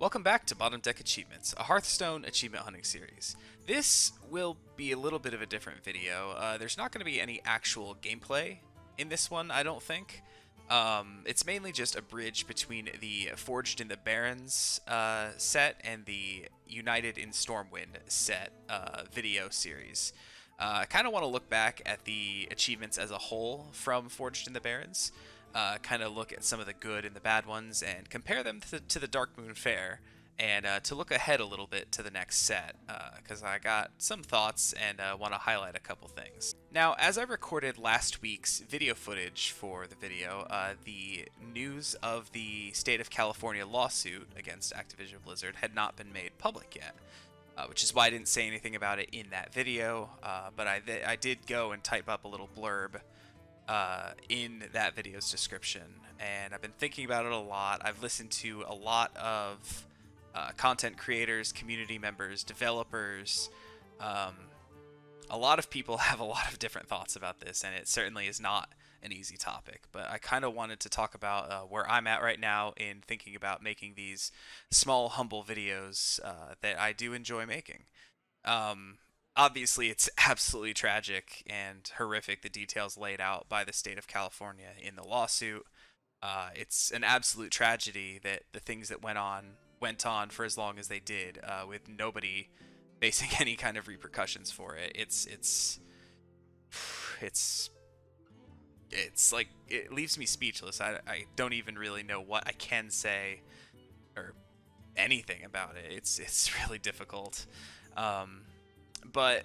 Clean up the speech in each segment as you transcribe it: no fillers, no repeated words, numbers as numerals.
Welcome back to Bottom Deck Achievements, a Hearthstone achievement hunting series. This will be a little bit of a different video. There's not going to be any actual gameplay in this one, I don't think. It's mainly just a bridge between the Forged in the Barrens set and the United In Stormwind set video series. I kind of want to look back at the achievements as a whole from Forged in the Barrens, kind of look at some of the good and the bad ones and compare them to the Dark Moon Fair, and to look ahead a little bit to the next set, because I got some thoughts and want to highlight a couple things. Now, as I recorded last week's video footage for the video, the news of the state of California lawsuit against Activision Blizzard had not been made public yet. Which is why I didn't say anything about it in that video, but I did go and type up a little blurb in that video's description, and I've been thinking about it a lot. I've listened to a lot of content creators, community members, developers. A lot of people have a lot of different thoughts about this, and it certainly is not an easy topic, but I kind of wanted to talk about where I'm at right now in thinking about making these small, humble videos that I do enjoy making. Obviously, it's absolutely tragic and horrific, the details laid out by the state of California in the lawsuit. It's an absolute tragedy that the things that went on for as long as they did, with nobody facing any kind of repercussions for it. It's like, it leaves me speechless. I don't even really know what I can say or anything about it. It's really difficult. But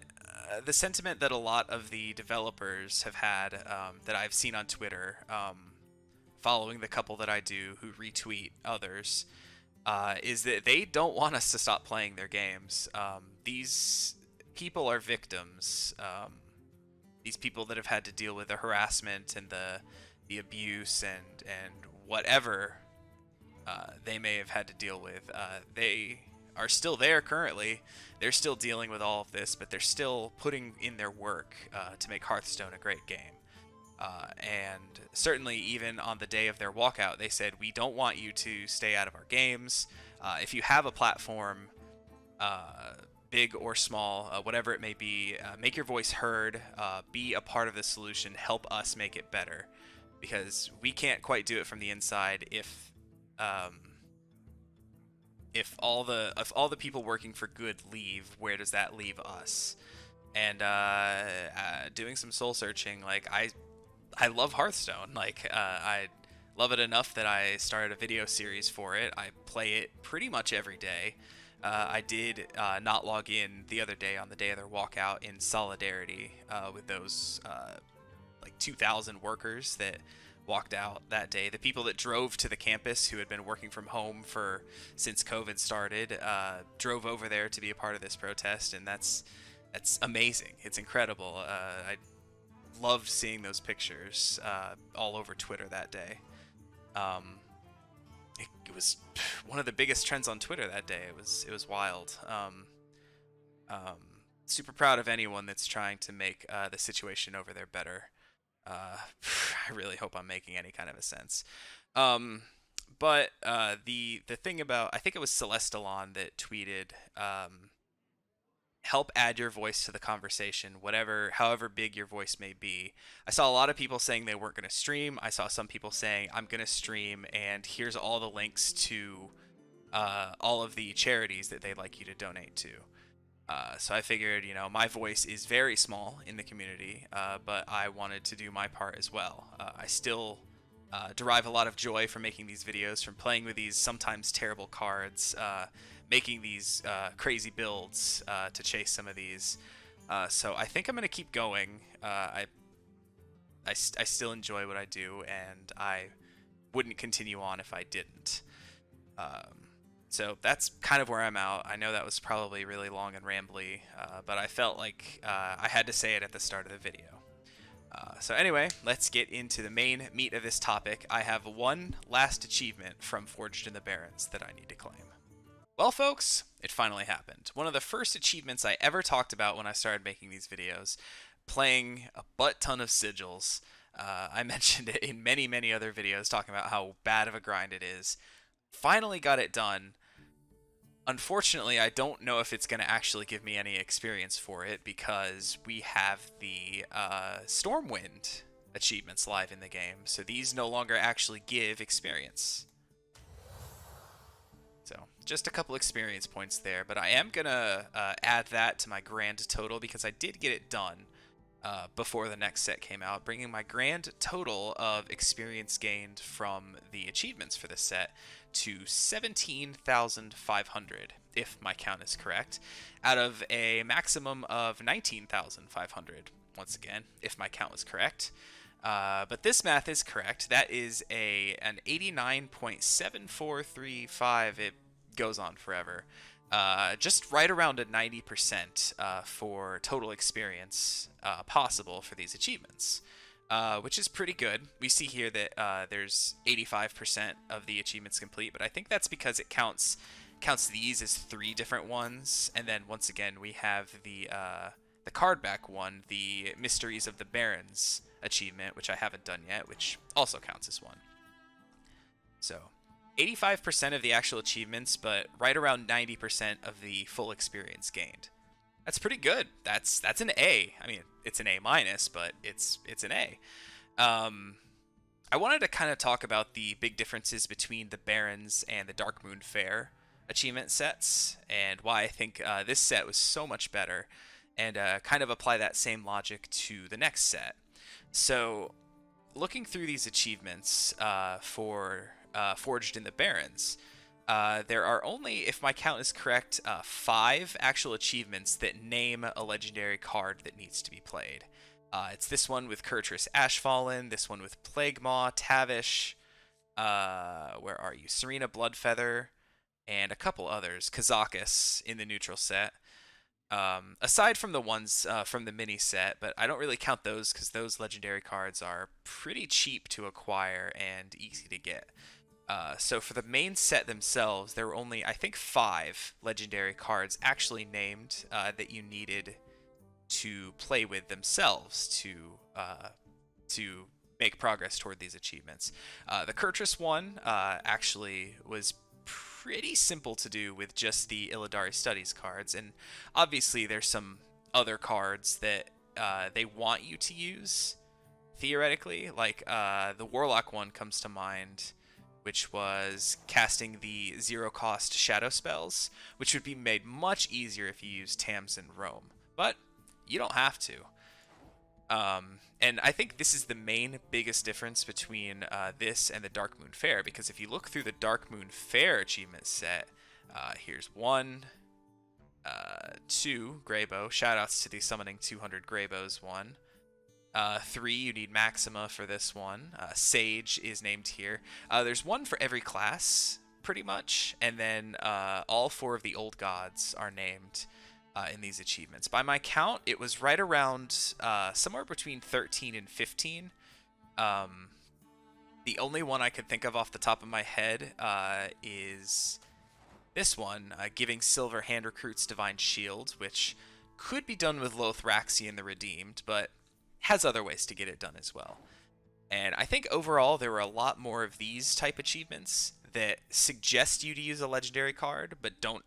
the sentiment that a lot of the developers have had, that I've seen on Twitter, following the couple that I do who retweet others, is that they don't want us to stop playing their games. These people are victims. These people that have had to deal with the harassment and the abuse and whatever they may have had to deal with. They are still there currently. They're still dealing with all of this, but they're still putting in their work to make Hearthstone a great game. And certainly even on the day of their walkout, they said, we don't want you to stay out of our games. If you have a platform, big or small, whatever it may be, make your voice heard, be a part of the solution, help us make it better, because we can't quite do it from the inside if all the people working for good leave. Where does that leave us? And doing some soul searching, like I love Hearthstone. Like I love it enough that I started a video series for it. I play it pretty much every day. I did not log in the other day on the day of their walkout in solidarity with those like 2,000 workers that walked out that day. The people that drove to the campus, who had been working from home since COVID started, drove over there to be a part of this protest, and that's amazing. It's incredible. I loved seeing those pictures all over Twitter that day. It was one of the biggest trends on Twitter that day. It was wild. Super proud of anyone that's trying to make the situation over there better. I really hope I'm making any kind of a sense. But the thing about, I think it was Celestalon that tweeted, help add your voice to the conversation, however big your voice may be. I saw a lot of people saying they weren't going to stream. I saw some people saying, I'm going to stream, and here's all the links to all of the charities that they'd like you to donate to. So I figured, my voice is very small in the community, but I wanted to do my part as well. I still derive a lot of joy from making these videos, from playing with these sometimes terrible cards, making these crazy builds to chase some of these. So I think I'm going to keep going. I still enjoy what I do, and I wouldn't continue on if I didn't. So that's kind of where I'm at. I know that was probably really long and rambly, but I felt like I had to say it at the start of the video. So anyway, let's get into the main meat of this topic. I have one last achievement from Forged in the Barrens that I need to claim. Well, folks, it finally happened. One of the first achievements I ever talked about when I started making these videos, playing a butt ton of sigils. I mentioned it in many, many other videos, talking about how bad of a grind it is. Finally got it done. Unfortunately, I don't know if it's going to actually give me any experience for it because we have the Stormwind achievements live in the game, so these no longer actually give experience. So just a couple experience points there, but I am going to add that to my grand total because I did get it done before the next set came out, bringing my grand total of experience gained from the achievements for this set to 17,500, if my count is correct, out of a maximum of 19,500, once again, if my count was correct. But this math is correct. That is an 89.7435. It goes on forever. Just right around a 90% for total experience possible for these achievements, which is pretty good. We see here that there's 85% of the achievements complete, but I think that's because it counts these as 3 different ones, and then once again we have the card back one, the Mysteries of the Barrens achievement, which I haven't done yet, which also counts as one. So 85% of the actual achievements, but right around 90% of the full experience gained. That's pretty good. That's an A. I mean, it's an A minus, but it's an A. I wanted to kind of talk about the big differences between the Barrens and the Darkmoon Faire achievement sets, and why I think this set was so much better, and kind of apply that same logic to the next set. So, looking through these achievements for Forged in the Barrens, there are only, if my count is correct, 5 actual achievements that name a legendary card that needs to be played. It's this one with Kurtrus Ashfallen, this one with Plague Maw, Tavish, where are you? Serena Bloodfeather, and a couple others, Kazakus in the neutral set. Aside from the ones from the mini set, but I don't really count those because those legendary cards are pretty cheap to acquire and easy to get. So for the main set themselves, there were only, I think, 5 legendary cards actually named that you needed to play with themselves to make progress toward these achievements. The Kurtrus one actually was pretty simple to do with just the Illidari Studies cards, and obviously there's some other cards that they want you to use theoretically, like the Warlock one comes to mind, which was casting the 0-cost shadow spells, which would be made much easier if you use Tamsin Rome, but you don't have to. And I think this is the main biggest difference between this and the Darkmoon Faire, because if you look through the Darkmoon Faire achievement set, here's 1, 2, Greybow. Shoutouts to the Summoning 200 Greybows one. 3, you need Maxima for this one. Sage is named here. There's 1 for every class, pretty much, and then all 4 of the old gods are named in these achievements. By my count, it was right around somewhere between 13 and 15. The only one I could think of off the top of my head is this one, giving Silver Hand Recruits Divine Shield, which could be done with Lothraxion the Redeemed, but has other ways to get it done as well. And I think overall there were a lot more of these type achievements that suggest you to use a legendary card, but don't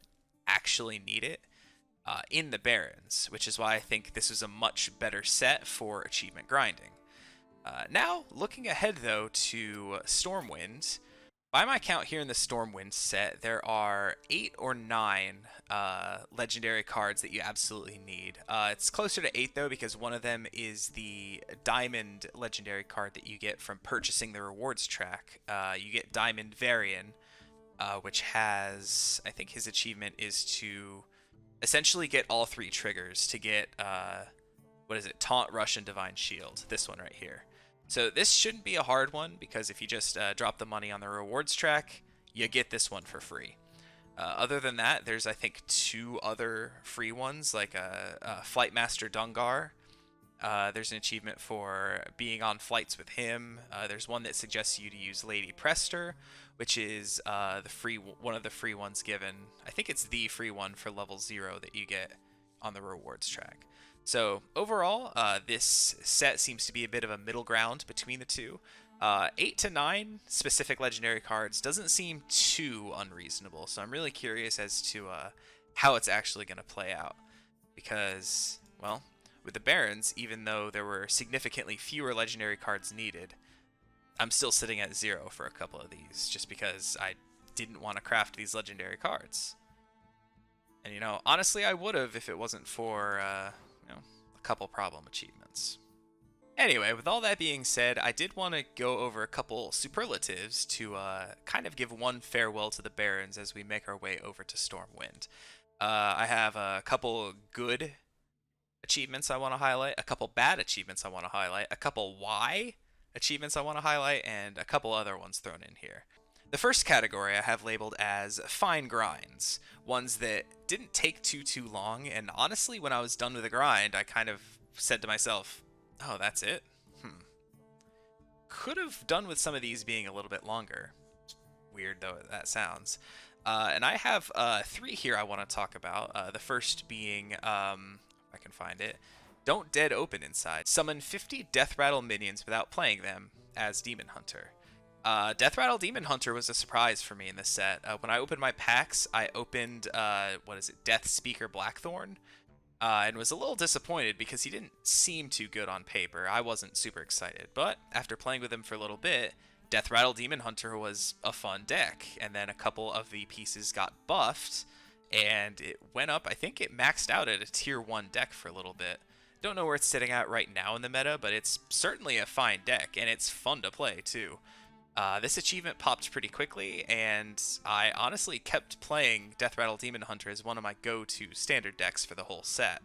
actually need it in the Barrens, which is why I think this was a much better set for achievement grinding. Now, looking ahead though to Stormwind, by my count here in the Stormwind set, there are 8 or 9 legendary cards that you absolutely need. It's closer to 8 though, because one of them is the Diamond legendary card that you get from purchasing the rewards track. You get Diamond Varian, which has, I think his achievement is to essentially get all 3 triggers to get, Taunt, Rush, and Divine Shield. This one right here. So this shouldn't be a hard one, because if you just drop the money on the rewards track, you get this one for free. Other than that, there's, I think, 2 other free ones, like Flightmaster Dungar. There's an achievement for being on flights with him. There's one that suggests you to use Lady Prester, which is one of the free ones given. I think it's the free one for level 0 that you get on the rewards track. So overall, this set seems to be a bit of a middle ground between the two. 8 to 9 specific legendary cards doesn't seem too unreasonable, so I'm really curious as to how it's actually going to play out. Because, well, with the Barrens, even though there were significantly fewer legendary cards needed, I'm still sitting at 0 for a couple of these, just because I didn't want to craft these legendary cards. And, honestly, I would have if it wasn't for, a couple problem achievements. Anyway, with all that being said, I did want to go over a couple superlatives to kind of give one farewell to the Barrens as we make our way over to Stormwind. I have a couple good achievements I want to highlight, a couple bad achievements I want to highlight, a couple why achievements I want to highlight, and a couple other ones thrown in here. The first category I have labeled as fine grinds, ones that didn't take too long, and honestly, when I was done with the grind, I kind of said to myself, oh, that's it? Could have done with some of these being a little bit longer. Weird though that sounds. And I have 3 here I want to talk about. The first being, if I can find it, don't dead open inside. Summon 50 Death Rattle minions without playing them as Demon Hunter. Death Rattle Demon Hunter was a surprise for me in this set. When I opened my packs, I opened, Death Speaker Blackthorn, and was a little disappointed because he didn't seem too good on paper. I wasn't super excited, but after playing with him for a little bit, Death Rattle Demon Hunter was a fun deck, and then a couple of the pieces got buffed, and it went up. I think it maxed out at a tier 1 deck for a little bit. Don't know where it's sitting at right now in the meta, but it's certainly a fine deck, and it's fun to play too. This achievement popped pretty quickly, and I honestly kept playing Death Rattle Demon Hunter as one of my go-to standard decks for the whole set.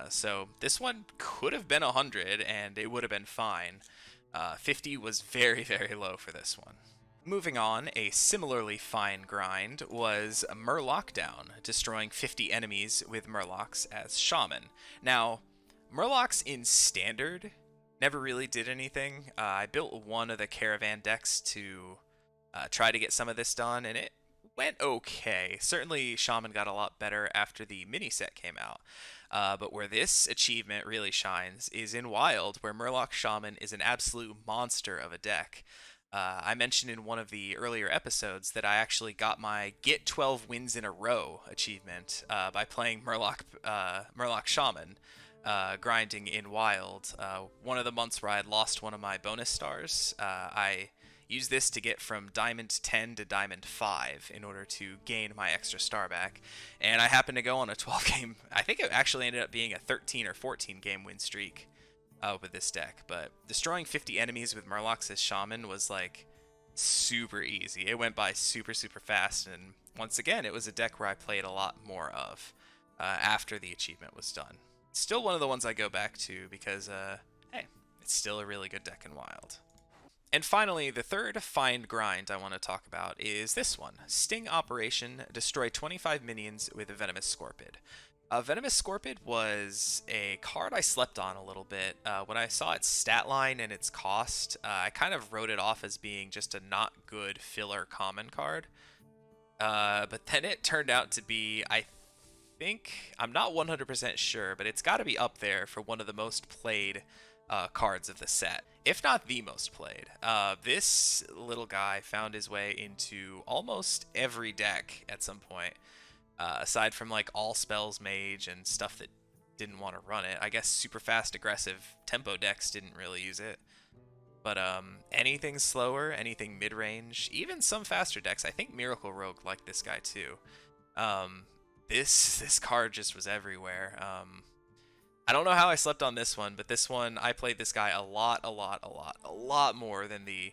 So this one could have been 100, and it would have been fine. 50 was very, very low for this one. Moving on, a similarly fine grind was Murloc Down, destroying 50 enemies with Murlocs as Shaman. Now, Murlocs in Standard never really did anything. I built one of the Caravan decks to try to get some of this done, and it went okay. Certainly, Shaman got a lot better after the mini set came out. But where this achievement really shines is in Wild, where Murloc Shaman is an absolute monster of a deck. I mentioned in one of the earlier episodes that I actually got my Get 12 Wins in a Row achievement by playing Murloc Shaman, grinding in Wild. One of the months where I had lost one of my bonus stars, I used this to get from Diamond 10 to Diamond 5 in order to gain my extra star back. And I happened to go on a 12 game, I think it actually ended up being a 13 or 14 game win streak with this deck. But destroying 50 enemies with Murlocs as Shaman was like super easy. It went by super fast, and once again, it was a deck where I played a lot more of after the achievement was done. Still one of the ones I go back to because, hey, it's still a really good deck in Wild. And finally, the third fine grind I want to talk about is this one. Sting Operation, destroy 25 minions with a Venomous Scorpid. Venomous Scorpid was a card I slept on a little bit. When I saw its stat line and its cost, I kind of wrote it off as being just a not good filler common card. But then it turned out to be, I think, I'm not 100% sure, but it's got to be up there for one of the most played cards of the set, if not the most played. This little guy found his way into almost every deck at some point, aside from like all spells mage and stuff that didn't want to run it. I guess super fast aggressive tempo decks didn't really use it, but anything slower, anything mid-range, even some faster decks. I think Miracle Rogue liked this guy too. This card just was everywhere. I don't know how I slept on this one, but this one, I played this guy a lot more than the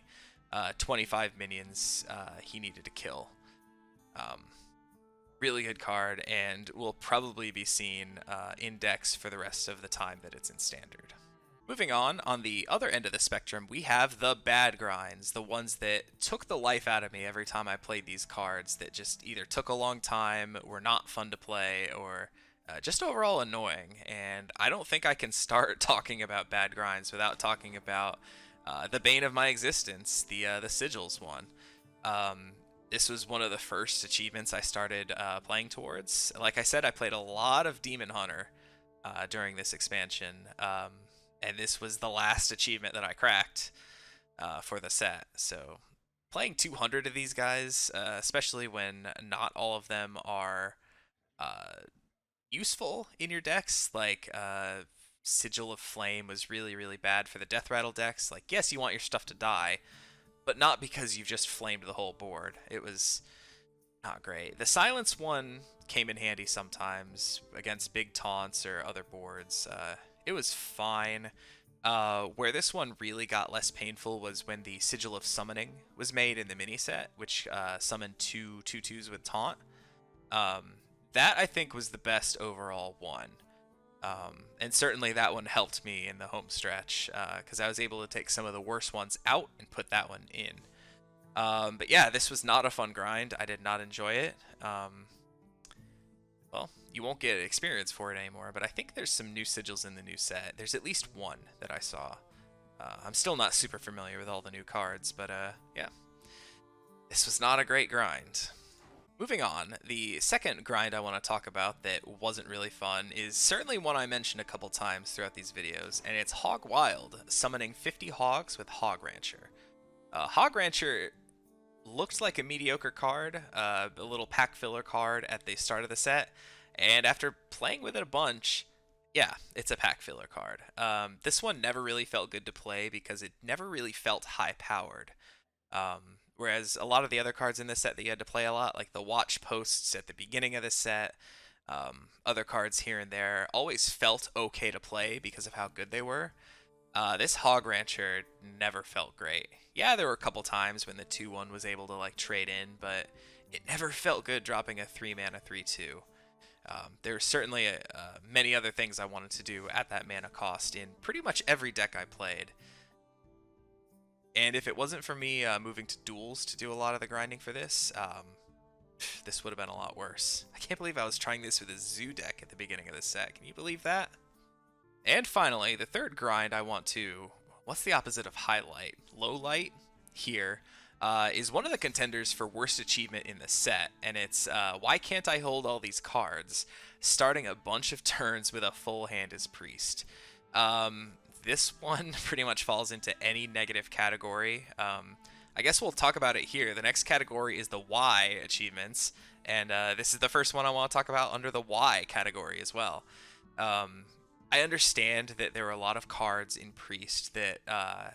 25 minions he needed to kill. Really good card, and will probably be seen in decks for the rest of the time that it's in Standard. Moving on the other end of the spectrum, we have the bad grinds, the ones that took the life out of me every time I played these cards, that just either took a long time, were not fun to play, or just overall annoying. And I don't think I can start talking about bad grinds without talking about the bane of my existence, the Sigils one. This was one of the first achievements I started playing towards. Like I said, I played a lot of Demon Hunter during this expansion, and this was the last achievement that I cracked. for the set. So playing 200 of these guys, especially when not all of them are uh, useful in your decks, like Sigil of Flame was really, really bad for the Death Rattle decks. Like, yes, you want your stuff to die, but not because you've just flamed the whole board. It was not great. The Silence one came in handy sometimes against big taunts or other boards. It was fine. Where this one really got less painful was when the Sigil of Summoning was made in the mini set, which summoned two 2/2s with taunt. That I think was the best overall one. And certainly that one helped me in the home stretch because I was able to take some of the worst ones out and put that one in. But yeah, this was not a fun grind. I did not enjoy it. Well, you won't get experience for it anymore, but I think there's some new sigils in the new set. There's at least one that I saw. I'm still not super familiar with all the new cards, but yeah. This was not a great grind. Moving on, the second grind I want to talk about that wasn't really fun is certainly one I mentioned a couple times throughout these videos, and it's Hog Wild, summoning 50 hogs with Hog Rancher. Hog Rancher looked like a mediocre card, a little pack filler card at the start of the set, and after playing with it a bunch, yeah, it's a pack filler card. This one never really felt good to play because it never really felt high powered. Whereas a lot of the other cards in this set that you had to play a lot, like the Watch Posts at the beginning of the set, other cards here and there, always felt okay to play because of how good they were. This Hog Rancher never felt great. Yeah, there were a couple times when the 2/1 was able to like trade in, but it never felt good dropping a 3-mana 3/2. There were certainly many other things I wanted to do at that mana cost in pretty much every deck I played. And if it wasn't for me moving to duels to do a lot of the grinding for this, this would have been a lot worse. I can't believe I was trying this with a Zoo deck at the beginning of this set. Can you believe that? And finally, the third grind I want to... What's the opposite of highlight? Low light here is one of the contenders for worst achievement in the set, and it's why can't I hold all these cards? Starting a bunch of turns with a full hand as Priest. This one pretty much falls into any negative category. I guess we'll talk about it here. The next category is the Y achievements, and this is the first one I want to talk about under the Y category as well. I understand that there were a lot of cards in Priest that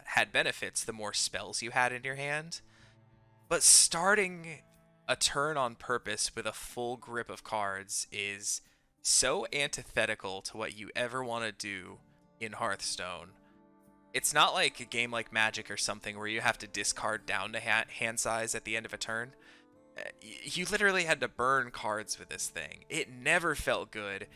had benefits the more spells you had in your hand, but starting a turn on purpose with a full grip of cards is so antithetical to what you ever want to do in Hearthstone. It's not like a game like Magic or something where you have to discard down to hand size at the end of a turn. You literally had to burn cards with this thing. It never felt good.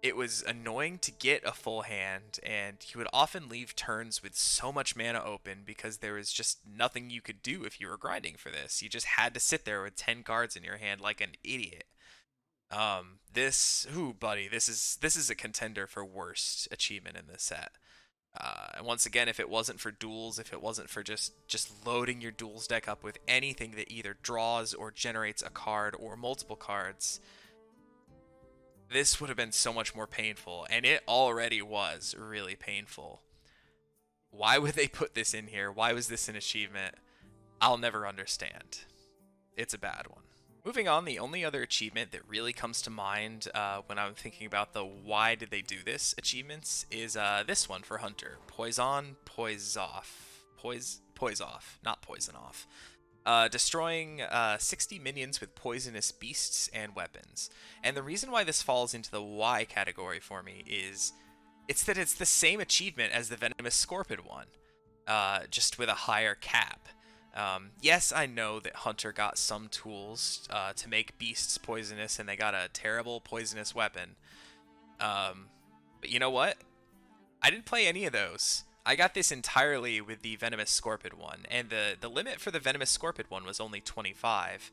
It was annoying to get a full hand, and you would often leave turns with so much mana open because there was just nothing you could do if you were grinding for this. You just had to sit there with 10 cards in your hand like an idiot. Buddy, this is a contender for worst achievement in this set. And once again, if it wasn't for duels, if it wasn't for just loading your duels deck up with anything that either draws or generates a card or multiple cards, this would have been so much more painful, and it already was really painful. Why would they put this in here? Why was this an achievement? I'll never understand. It's a bad one. Moving on, the only other achievement that really comes to mind when I'm thinking about the why did they do this achievements is this one for Hunter. Poison, Poise Off. Poise Off, not Poison Off. Destroying 60 minions with poisonous beasts and weapons. And the reason why this falls into the Y category for me is it's that it's the same achievement as the Venomous Scorpid one, just with a higher cap. Yes, I know that Hunter got some tools to make beasts poisonous, and they got a terrible poisonous weapon. But you know what? I didn't play any of those. I got this entirely with the Venomous Scorpid one, and the limit for the Venomous Scorpid one was only 25.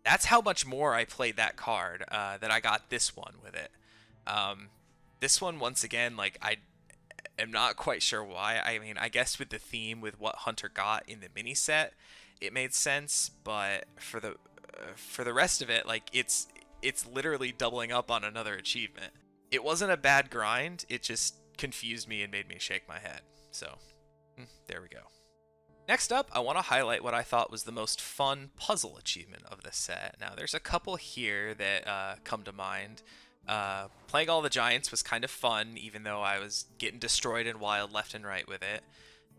That's how much more I played that card that I got this one with it. This one, once again, like, I am not quite sure why. I mean, I guess with the theme with what Hunter got in the mini set, it made sense, but for the rest of it, like, it's literally doubling up on another achievement. It wasn't a bad grind, it just confused me and made me shake my head. So, there we go. Next up, I want to highlight what I thought was the most fun puzzle achievement of this set. Now, there's a couple here that come to mind. Playing all the giants was kind of fun, even though I was getting destroyed and wild left and right with it.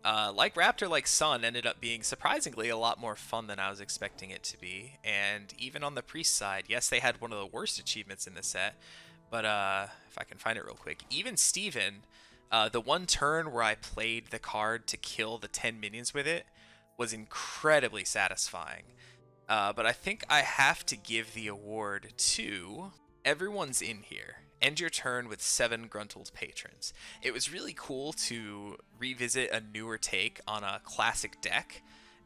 Like Raptor, like Sun ended up being surprisingly a lot more fun than I was expecting it to be. And even on the Priest side, yes, they had one of the worst achievements in the set, but if I can find it real quick, even Steven, the one turn where I played the card to kill the 10 minions with it was incredibly satisfying. But I think I have to give the award to Everyone's In Here. End your turn with 7 Gruntled Patrons. It was really cool to revisit a newer take on a classic deck,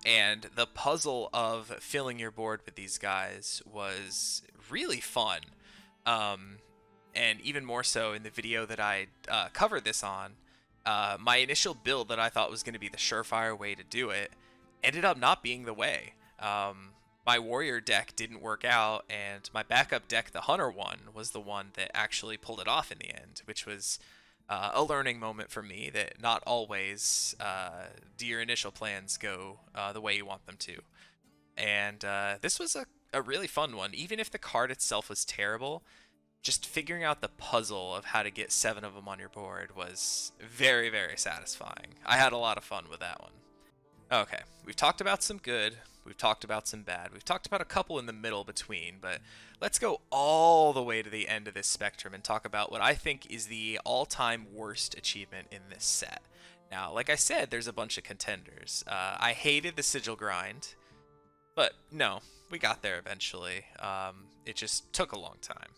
and the puzzle of filling your board with these guys was really fun. And even more so in the video that I covered this on, my initial build that I thought was going to be the surefire way to do it ended up not being the way. My warrior deck didn't work out, and my backup deck, the hunter one, was the one that actually pulled it off in the end, which was a learning moment for me that not always do your initial plans go the way you want them to. And this was a really fun one. Even if the card itself was terrible, just figuring out the puzzle of how to get 7 of them on your board was very, very satisfying. I had a lot of fun with that one. Okay, we've talked about some good, we've talked about some bad, we've talked about a couple in the middle between, but let's go all the way to the end of this spectrum and talk about what I think is the all-time worst achievement in this set. Now, like I said, there's a bunch of contenders. I hated the Sigil Grind, but no, we got there eventually. It just took a long time.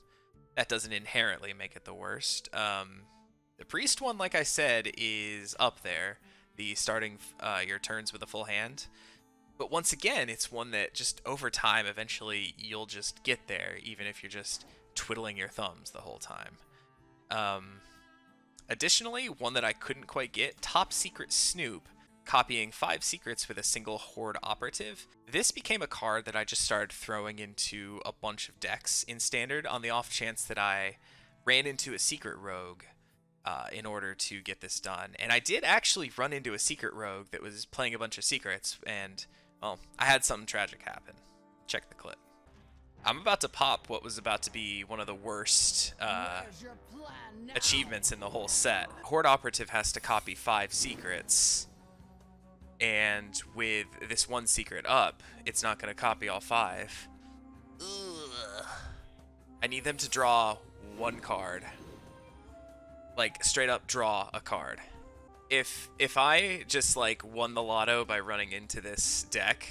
That doesn't inherently make it the worst. The Priest one, like I said, is up there. The starting your turns with a full hand. But once again, it's one that just over time, eventually you'll just get there, even if you're just twiddling your thumbs the whole time. Additionally, one that I couldn't quite get, Top Secret Snoop, copying 5 secrets with a single Horde operative. This became a card that I just started throwing into a bunch of decks in Standard on the off chance that I ran into a secret rogue in order to get this done. And I did actually run into a secret rogue that was playing a bunch of secrets, and, well, I had something tragic happen. Check the clip. I'm about to pop what was about to be one of the worst achievements in the whole set. Horde operative has to copy 5 secrets, and with this one secret up, it's not going to copy all 5. Ugh. I need them to draw 1 card. Like, straight up draw a card. If I just, like, won the lotto by running into this deck,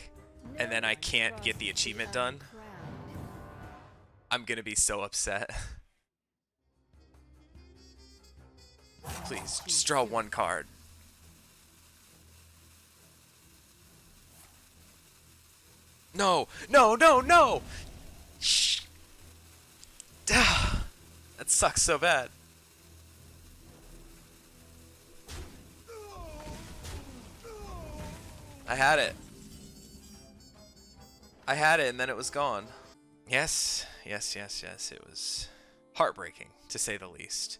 and then I can't get the achievement done, I'm gonna be so upset. Please, just draw 1 card. No! No, no, no! Shh. That sucks so bad. I had it. I had it, and then it was gone. Yes, yes, yes, yes. It was heartbreaking, to say the least.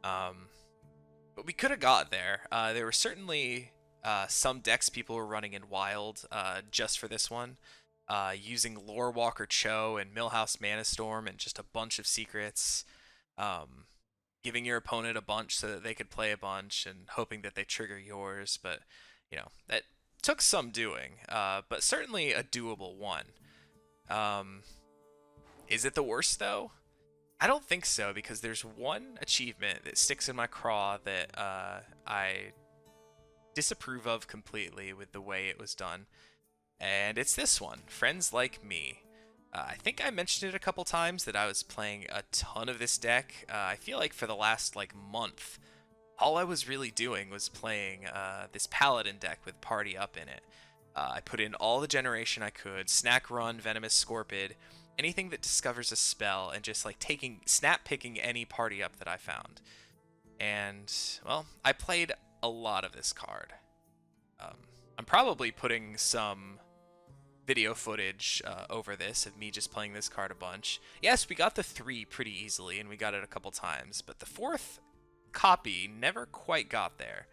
But we could have got there. There were certainly some decks people were running in Wild just for this one, using Lorewalker Cho and Millhouse Manastorm and just a bunch of secrets, giving your opponent a bunch so that they could play a bunch and hoping that they trigger yours. But, you know, that took some doing, but certainly a doable one. Is it the worst, though? I don't think so, because there's one achievement that sticks in my craw that I disapprove of completely with the way it was done, and it's this one, Friends Like Me. I think I mentioned it a couple times that I was playing a ton of this deck. I feel like for the last, like, month, all I was really doing was playing this Paladin deck with Party Up in it. I put in all the generation I could, Snack Run, Venomous Scorpid, anything that discovers a spell, and just like snap picking any Party Up that I found. And, well, I played a lot of this card. I'm probably putting some video footage over this of me just playing this card a bunch. Yes, we got the 3 pretty easily, and we got it a couple times, but the 4th copy never quite got there.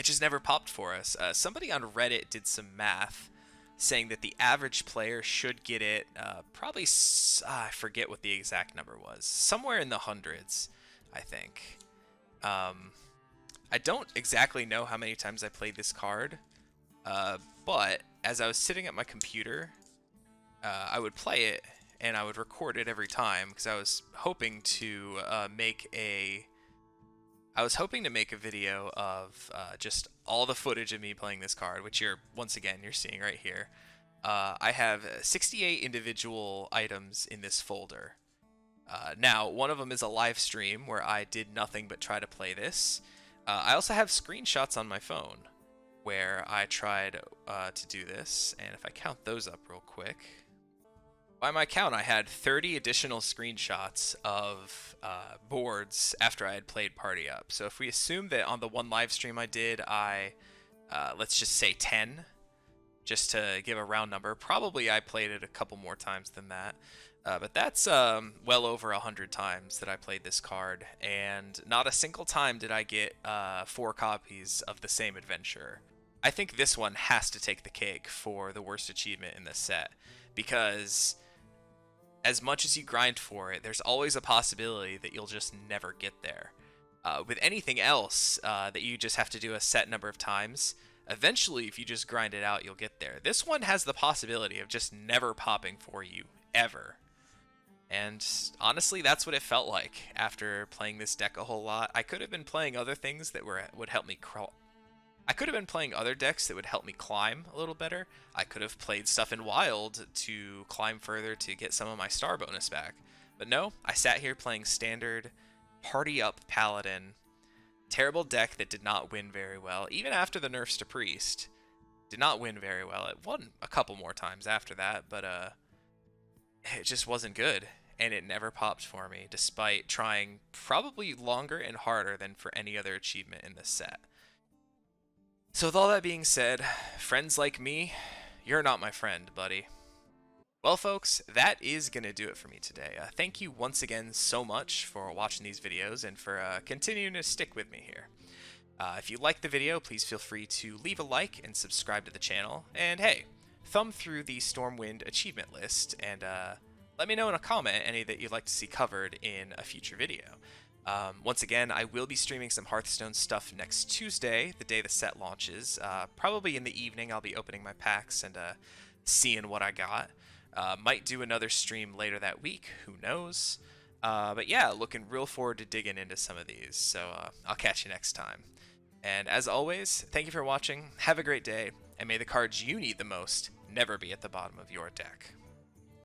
it just never popped for us. Somebody on Reddit did some math saying that the average player should get it probably, I forget what the exact number was, somewhere in the hundreds, I think. I don't exactly know how many times I played this card, but as I was sitting at my computer, I would play it and I would record it every time because I was hoping to make a video of just all the footage of me playing this card, which once again you're seeing right here. I have 68 individual items in this folder. Now, one of them is a live stream where I did nothing but try to play this. I also have screenshots on my phone where I tried to do this, and if I count those up real quick, by my count, I had 30 additional screenshots of boards after I had played Party Up. So if we assume that on the one live stream I did, let's just say 10, just to give a round number. Probably I played it a couple more times than that. But that's well over 100 times that I played this card, and not a single time did I get 4 copies of the same adventure. I think this one has to take the cake for the worst achievement in this set, because as much as you grind for it, there's always a possibility that you'll just never get there. With anything else that you just have to do a set number of times, eventually if you just grind it out, you'll get there. This one has the possibility of just never popping for you, ever. And honestly, that's what it felt like after playing this deck a whole lot. I could have been playing other things that would help me crawl. I could have been playing other decks that would help me climb a little better. I could have played stuff in Wild to climb further to get some of my star bonus back. But no, I sat here playing standard Party Up Paladin. Terrible deck that did not win very well. Even after the nerfs to Priest, did not win very well. It won a couple more times after that, but it just wasn't good. And it never popped for me, despite trying probably longer and harder than for any other achievement in this set. So with all that being said, friends like me, you're not my friend, buddy. Well, folks, that is going to do it for me today. Thank you once again so much for watching these videos and for continuing to stick with me here. If you liked the video, please feel free to leave a like and subscribe to the channel. And hey, thumb through the Stormwind achievement list and let me know in a comment any that you'd like to see covered in a future video. Once again, I will be streaming some Hearthstone stuff next Tuesday, the day the set launches. Probably in the evening I'll be opening my packs and seeing what I got. Might do another stream later that week, who knows. But yeah, looking real forward to digging into some of these, so I'll catch you next time. And as always, thank you for watching, have a great day, and may the cards you need the most never be at the bottom of your deck.